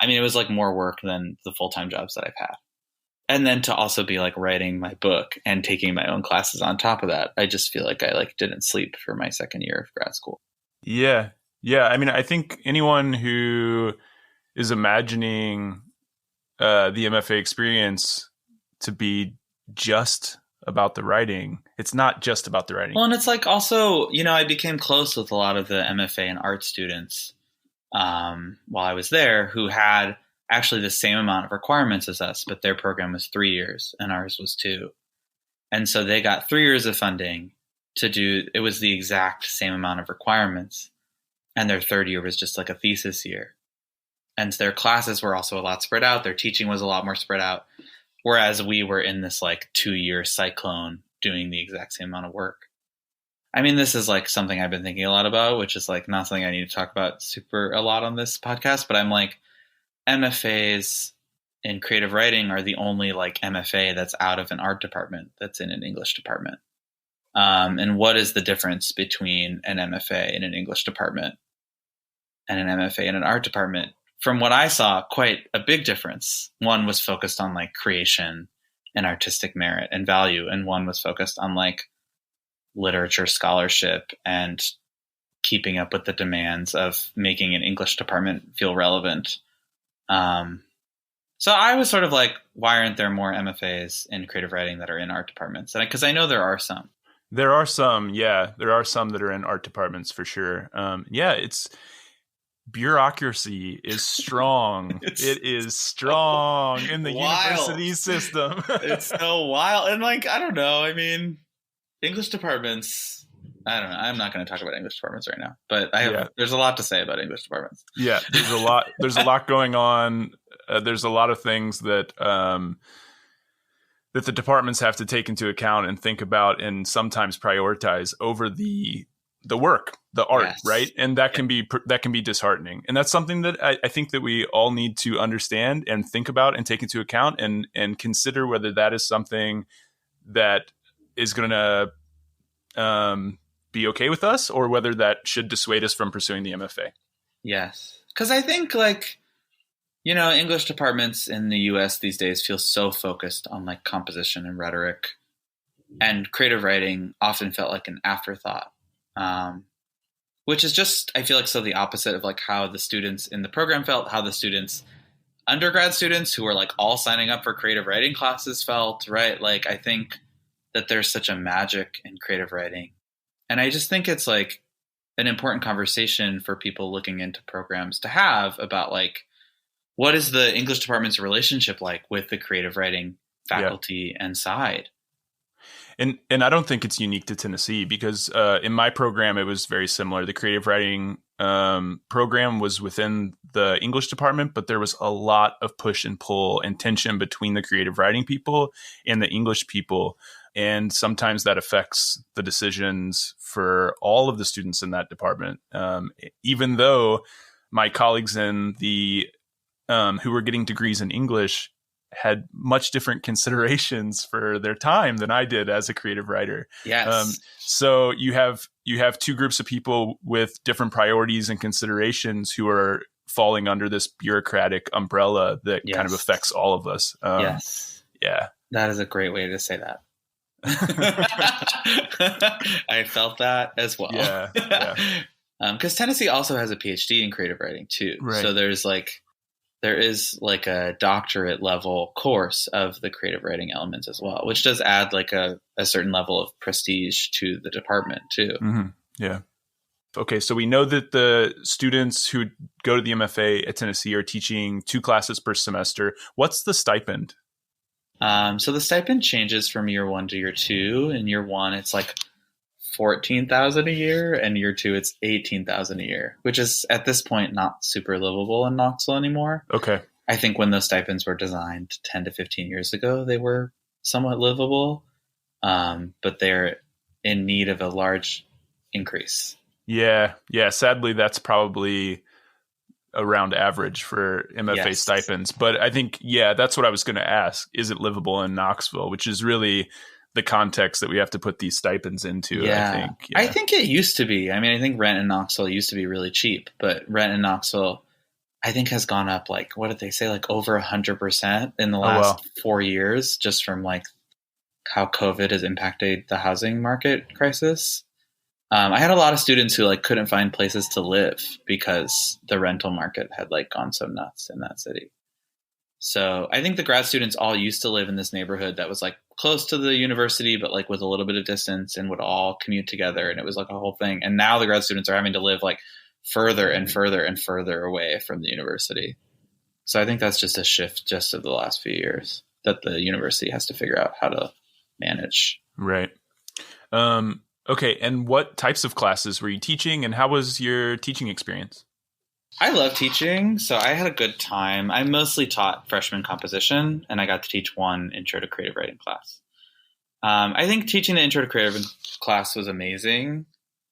I mean, it was like more work than the full-time jobs that I've had. And then to also be like writing my book and taking my own classes on top of that, I just feel like I like didn't sleep for my second year of grad school. Yeah. I mean, I think anyone who is imagining the MFA experience to be just about the writing, it's not just about the writing. Well, and it's like also, I became close with a lot of the MFA and art students while I was there who had actually the same amount of requirements as us, but their program was 3 years and ours was 2. And so they got 3 years of funding to do, it was the exact same amount of requirements. And their third year was just like a thesis year. And their classes were also a lot spread out. Their teaching was a lot more spread out. Whereas we were in this like 2-year cyclone doing the exact same amount of work. I mean, this is like something I've been thinking a lot about, which is like not something I need to talk about super a lot on this podcast, but I'm like, MFAs in creative writing are the only like MFA that's out of an art department that's in an English department. And what is the difference between an MFA in an English department and an MFA in an art department? From what I saw, quite a big difference. One was focused on like creation and artistic merit and value. And one was focused on like literature scholarship and keeping up with the demands of making an English department feel relevant. So I was sort of like, why aren't there more MFAs in creative writing that are in art departments? And because I know there are some. There are some, yeah. There are some that are in art departments for sure. It's bureaucracy is strong. It is strong in the university system. It's so wild. And like, I don't know. I mean, English departments, I don't know. I'm not going to talk about English departments right now, but there's a lot to say about English departments. Yeah, there's a lot going on. There's a lot of things that that the departments have to take into account and think about and sometimes prioritize over the work, the art, yes. Right? And that can be disheartening. And that's something that I think that we all need to understand and think about and take into account and consider whether that is something that is going to be okay with us or whether that should dissuade us from pursuing the MFA. Yes. Because I think English departments in the US these days feel so focused on like composition and rhetoric, and creative writing often felt like an afterthought, which is just, I feel like, so the opposite of like how the students in the program felt, how the undergrad students who were like all signing up for creative writing classes felt, right? Like, I think that there's such a magic in creative writing. And I just think it's like an important conversation for people looking into programs to have about like, what is the English department's relationship like with the creative writing faculty and side? And I don't think it's unique to Tennessee because in my program, it was very similar. The creative writing program was within the English department, but there was a lot of push and pull and tension between the creative writing people and the English people. And sometimes that affects the decisions for all of the students in that department. Even though my colleagues in the who were getting degrees in English had much different considerations for their time than I did as a creative writer. Yes. So you have two groups of people with different priorities and considerations who are falling under this bureaucratic umbrella that kind of affects all of us. Yes. Yeah. That is a great way to say that. I felt that as well. Yeah. Because Tennessee also has a PhD in creative writing too. Right. So there is like a doctorate level course of the creative writing elements as well, which does add like a certain level of prestige to the department too. Mm-hmm. Yeah. Okay. So we know that the students who go to the MFA at Tennessee are teaching 2 classes per semester. What's the stipend? So the stipend changes from year 1 to year 2. In year 1, it's like $14,000 a year, and year 2 it's $18,000 a year, which is at this point not super livable in Knoxville anymore. Okay. I think when those stipends were designed 10 to 15 years ago, they were somewhat livable, but they're in need of a large increase. Yeah. Sadly, that's probably around average for MFA stipends. But I think, that's what I was going to ask. Is it livable in Knoxville? Which is really the context that we have to put these stipends into, I think. Yeah. I think it used to be. I mean, I think rent in Knoxville used to be really cheap, but rent in Knoxville, I think, has gone up like, what did they say? Like over 100% in the last 4 years, just from like how COVID has impacted the housing market crisis. I had a lot of students who like couldn't find places to live because the rental market had like gone so nuts in that city. So I think the grad students all used to live in this neighborhood that was like close to the university, but like with a little bit of distance, and would all commute together. And it was like a whole thing. And now the grad students are having to live like further and further and further away from the university. So I think that's just a shift just of the last few years that the university has to figure out how to manage. Right. Okay. And what types of classes were you teaching, and how was your teaching experience? I love teaching, so I had a good time. I mostly taught freshman composition, and I got to teach one intro to creative writing class. I think teaching the intro to creative class was amazing.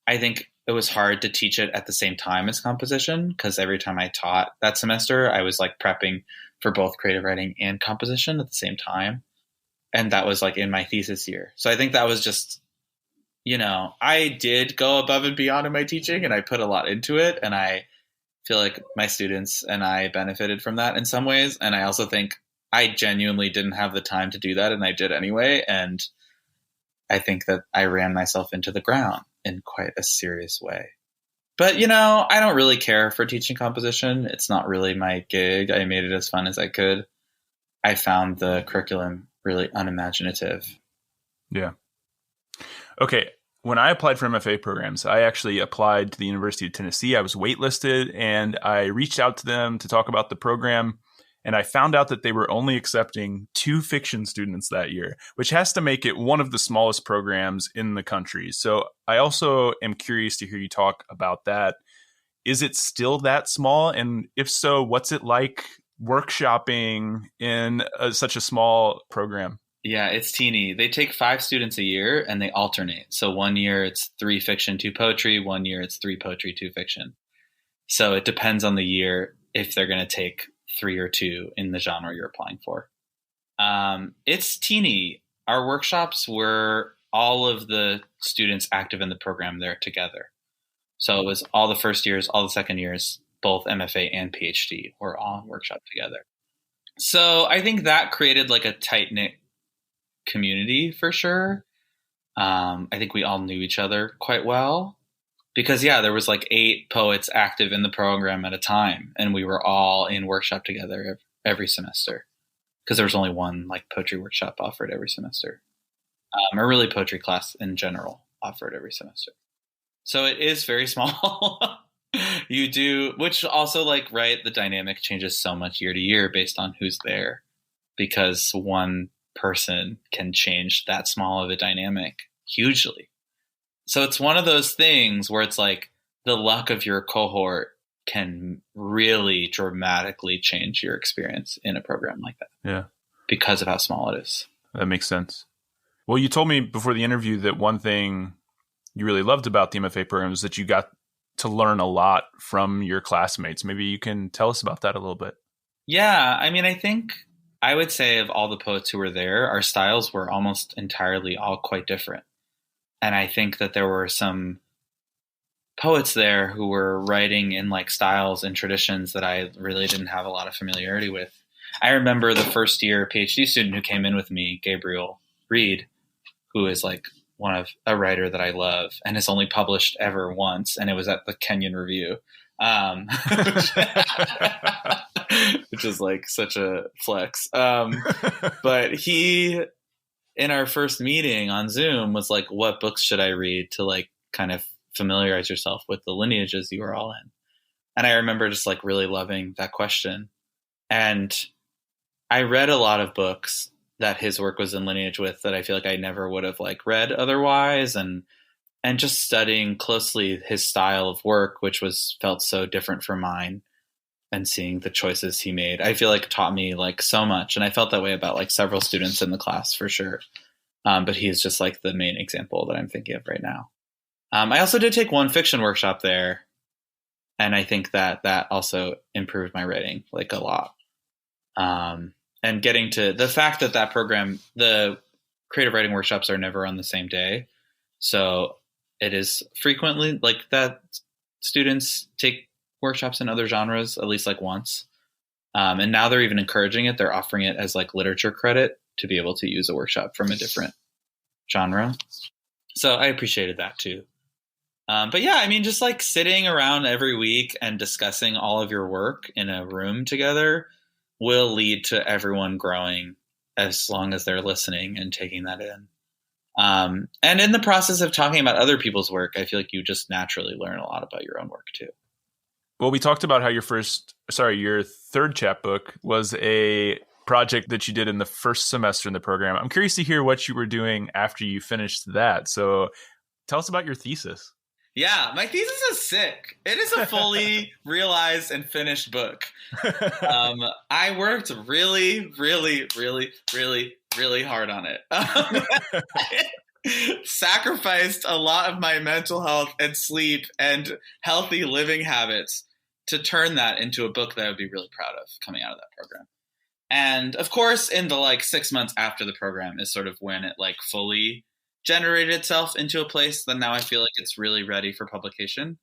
I think it was hard to teach it at the same time as composition, because every time I taught that semester, I was like prepping for both creative writing and composition at the same time. And that was like in my thesis year. So I think that was just, I did go above and beyond in my teaching, and I put a lot into it, and I feel like my students and I benefited from that in some ways. And I also think I genuinely didn't have the time to do that, and I did anyway. And I think that I ran myself into the ground in quite a serious way. But, you know, I don't really care for teaching composition. It's not really my gig. I made it as fun as I could. I found the curriculum really unimaginative. Yeah. Okay. When I applied for MFA programs, I actually applied to the University of Tennessee. I was waitlisted, and I reached out to them to talk about the program. And I found out that they were only accepting 2 fiction students that year, which has to make it one of the smallest programs in the country. So I also am curious to hear you talk about that. Is it still that small? And if so, what's it like workshopping in such a small program? Yeah, it's teeny. They take 5 students a year and they alternate. So one year it's 3 fiction, 2 poetry. One year it's 3 poetry, 2 fiction. So it depends on the year if they're going to take 3 or 2 in the genre you're applying for. It's teeny. Our workshops were all of the students active in the program there together. So it was all the first years, all the second years, both MFA and PhD were all in workshop together. So I think that created like a tight-knit community for sure. I think we all knew each other quite well because, yeah, there was like 8 poets active in the program at a time, and we were all in workshop together every semester because there was only one like poetry workshop offered every semester, or really poetry class in general offered every semester. So it is very small. You do, which also like, right, the dynamic changes so much year to year based on who's there, because one person can change that small of a dynamic hugely. So it's one of those things where it's like the luck of your cohort can really dramatically change your experience in a program like that. Yeah. Because of how small it is. That makes sense. Well, you told me before the interview that one thing you really loved about the MFA program is that you got to learn a lot from your classmates. Maybe you can tell us about that a little bit. Yeah. I mean, I think I would say of all the poets who were there, our styles were almost entirely all quite different. And I think that there were some poets there who were writing in like styles and traditions that I really didn't have a lot of familiarity with. I remember the first year PhD student who came in with me, Gabriel Reed, who is like a writer that I love and has only published ever once. And it was at the Kenyon Review, which is like such a flex. But he, in our first meeting on Zoom, was like, what books should I read to like kind of familiarize yourself with the lineages you were all in? And I remember just like really loving that question. And I read a lot of books that his work was in lineage with that I feel like I never would have like read otherwise. And just studying closely his style of work, which felt so different from mine, and seeing the choices he made, I feel like taught me like so much. And I felt that way about like several students in the class for sure. But he's just like the main example that I'm thinking of right now. I also did take one fiction workshop there. And I think that also improved my writing like a lot. And getting to the fact that program, the creative writing workshops are never on the same day. So it is frequently like that students take workshops in other genres, at least like once. And now they're even encouraging it. They're offering it as like literature credit to be able to use a workshop from a different genre. So I appreciated that too. But yeah, I mean, just like sitting around every week and discussing all of your work in a room together will lead to everyone growing as long as they're listening and taking that in. And in the process of talking about other people's work, I feel like you just naturally learn a lot about your own work too. Well, we talked about how your third chapbook was a project that you did in the first semester in the program. I'm curious to hear what you were doing after you finished that. So tell us about your thesis. Yeah, my thesis is sick. It is a fully realized and finished book. I worked really, really, really, really, really hard on it. Sacrificed a lot of my mental health and sleep and healthy living habits to turn that into a book that I would be really proud of coming out of that program. And of course, in the like 6 months after the program is sort of when it like fully generated itself into a place that now I feel like it's really ready for publication.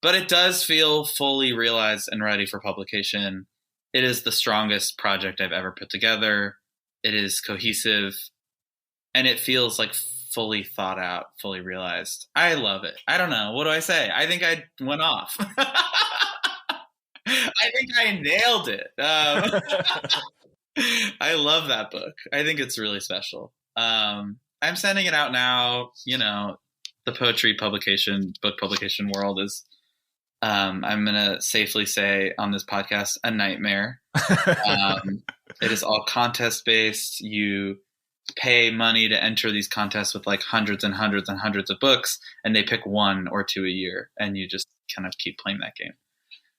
But it does feel fully realized and ready for publication it is the strongest project I've ever put together. It is cohesive, and it feels like fully thought out, fully realized. I love it. I don't know. What do I say? I think I went off. I think I nailed it. I love that book. I think it's really special. I'm sending it out now. You know, the poetry book publication world is, I'm going to safely say on this podcast, a nightmare. It is all contest based. You pay money to enter these contests with like hundreds and hundreds and hundreds of books, and they pick 1 or 2 a year, and you just kind of keep playing that game.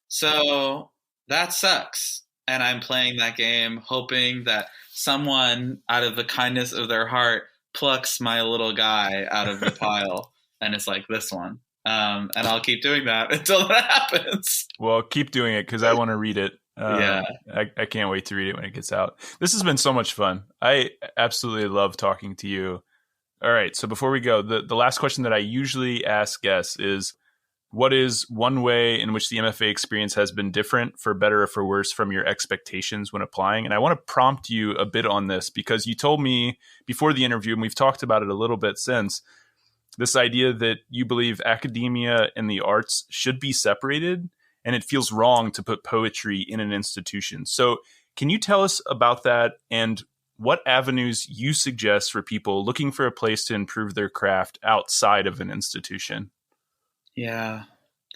So that sucks. And I'm playing that game hoping that someone out of the kindness of their heart plucks my little guy out of the pile and it's like this one. And I'll keep doing that until that happens. Well, keep doing it because I want to read it. Yeah. I can't wait to read it when it gets out. This has been so much fun. I absolutely love talking to you. All right. So before we go, the last question that I usually ask guests is, what is one way in which the MFA experience has been different, for better or for worse, from your expectations when applying? And I want to prompt you a bit on this because you told me before the interview, and we've talked about it a little bit since, this idea that you believe academia and the arts should be separated, and it feels wrong to put poetry in an institution. So can you tell us about that and what avenues you suggest for people looking for a place to improve their craft outside of an institution? Yeah,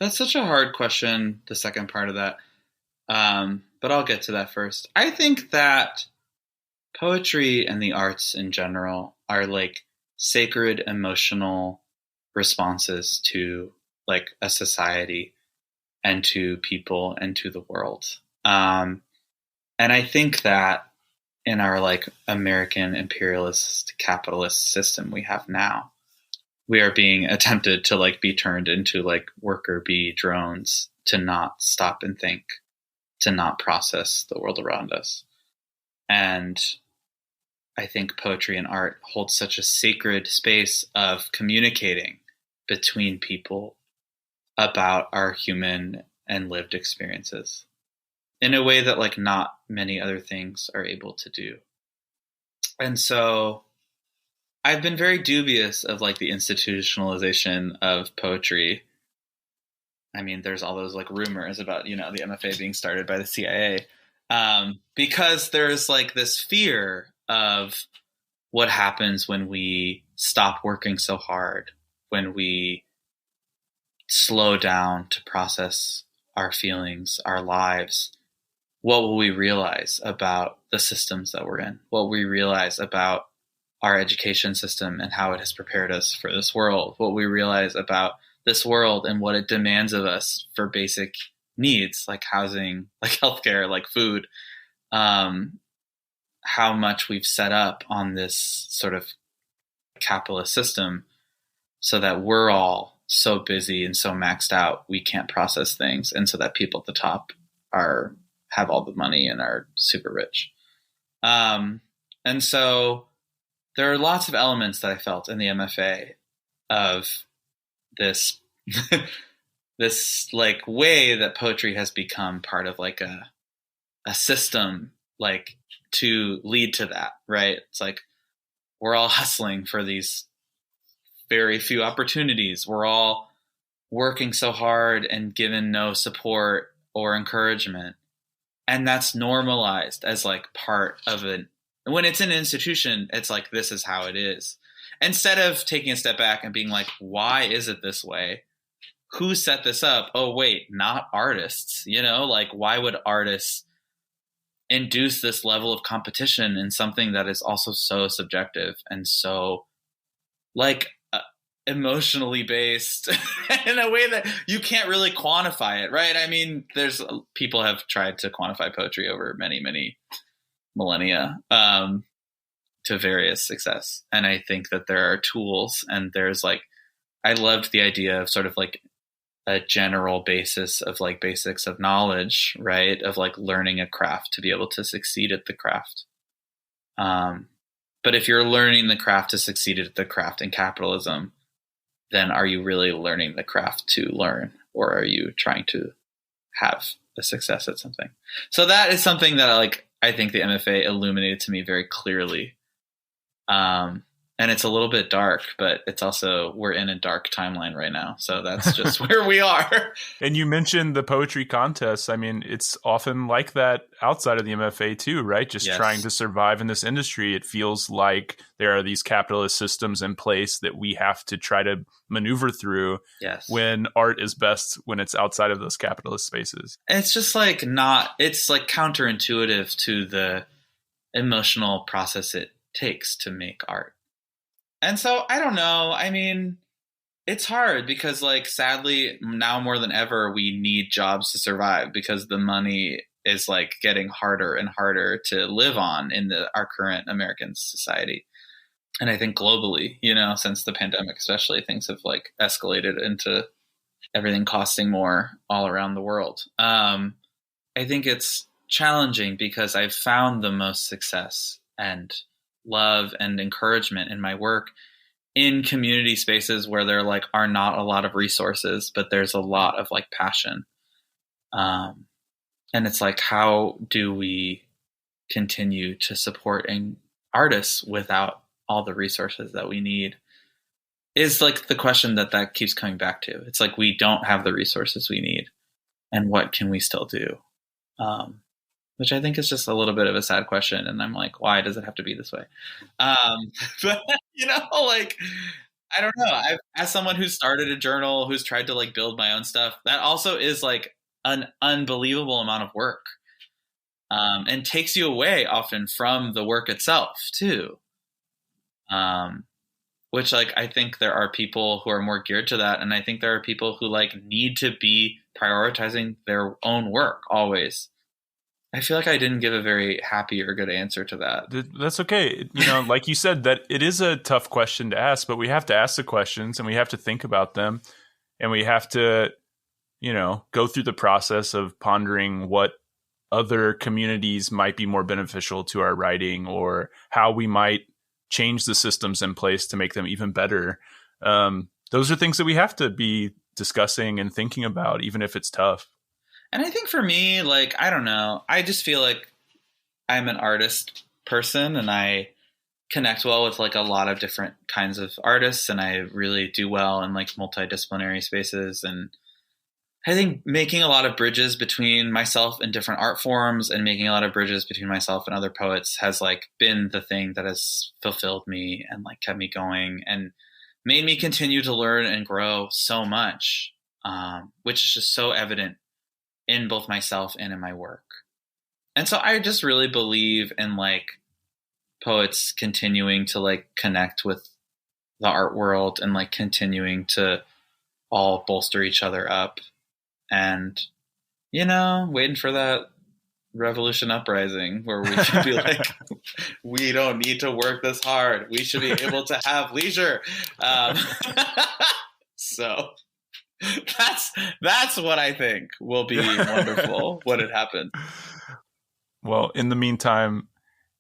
that's such a hard question, the second part of that. But I'll get to that first. I think that poetry and the arts in general are like sacred emotional responses to like a society and to people and to the world. And I think that in our like American imperialist capitalist system we have now, we are being attempted to like be turned into like worker bee drones, to not stop and think, to not process the world around us. And I think poetry and art hold such a sacred space of communicating between people about our human and lived experiences in a way that like not many other things are able to do. And so I've been very dubious of like the institutionalization of poetry. I mean, there's all those like rumors about, you know, the MFA being started by the CIA, because there's like this fear of what happens when we stop working so hard, when we slow down to process our feelings, our lives. What will we realize about the systems that we're in? What will we realize about our education system and how it has prepared us for this world? What we realize about this world and what it demands of us for basic needs like housing, like healthcare, like food, how much we've set up on this sort of capitalist system so that we're all so busy and so maxed out we can't process things, and so that people at the top have all the money and are super rich. And so there are lots of elements that I felt in the MFA of this this like way that poetry has become part of like a system, like to lead to that, right? It's like we're all hustling for these very few opportunities. We're all working so hard and given no support or encouragement. And that's normalized as like part of it. When it's an institution, it's like, this is how it is. Instead of taking a step back and being like, why is it this way? Who set this up? Oh, wait, not artists. You know, like, why would artists induce this level of competition in something that is also so subjective and so like emotionally based in a way that you can't really quantify it, right? I mean, people have tried to quantify poetry over many, many millennia to various success. And I think that there are tools, and there's like, I loved the idea of sort of like a general basis of like basics of knowledge, right? Of like learning a craft to be able to succeed at the craft. But if you're learning the craft to succeed at the craft in capitalism, then are you really learning the craft to learn, or are you trying to have a success at something. So that is something that I think the MFA illuminated to me very clearly. And it's a little bit dark, but it's also, we're in a dark timeline right now. So that's just where we are. And you mentioned the poetry contests. I mean, it's often like that outside of the MFA too, right? Just trying to survive in this industry. It feels like there are these capitalist systems in place that we have to try to maneuver through when art is best when it's outside of those capitalist spaces. It's just it's like counterintuitive to the emotional process it takes to make art. And so I don't know. I mean, it's hard because sadly now more than ever, we need jobs to survive because the money is getting harder and harder to live on in our current American society. And I think globally, since the pandemic, especially, things have escalated into everything costing more all around the world. I think it's challenging because I've found the most success and love and encouragement in my work in community spaces where there are not a lot of resources, but there's a lot of passion. And it's how do we continue to support artists without all the resources that we need is the question that keeps coming back to. It's we don't have the resources we need, and what can we still do? Which I think is just a little bit of a sad question. And I'm why does it have to be this way? But, I don't know. As someone who's started a journal, who's tried to build my own stuff, that also is an unbelievable amount of work, and takes you away often from the work itself too. Which I think there are people who are more geared to that. And I think there are people who need to be prioritizing their own work always. I feel I didn't give a very happy or good answer to that. That's okay. Like you said, that it is a tough question to ask, but we have to ask the questions and we have to think about them, and we have to, go through the process of pondering what other communities might be more beneficial to our writing, or how we might change the systems in place to make them even better. Those are things that we have to be discussing and thinking about, even if it's tough. And I think for me, I don't know, I just feel I'm an artist person, and I connect well with a lot of different kinds of artists, and I really do well in multidisciplinary spaces. And I think making a lot of bridges between myself and different art forms, and making a lot of bridges between myself and other poets has been the thing that has fulfilled me and kept me going and made me continue to learn and grow so much, which is just so evident in both myself and in my work. And so I just really believe in poets continuing to connect with the art world and continuing to all bolster each other up, and waiting for that revolution uprising where we should be we don't need to work this hard, we should be able to have leisure. So that's what I think will be wonderful when it happens. Well, in the meantime,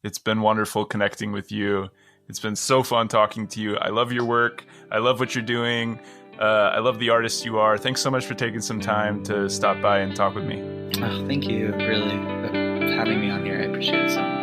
it's been wonderful connecting with you. It's been so fun talking to you. I love your work. I love what you're doing. I love the artist you are. Thanks so much for taking some time to stop by and talk with me. Oh, thank you, really, for having me on here. I appreciate it so much.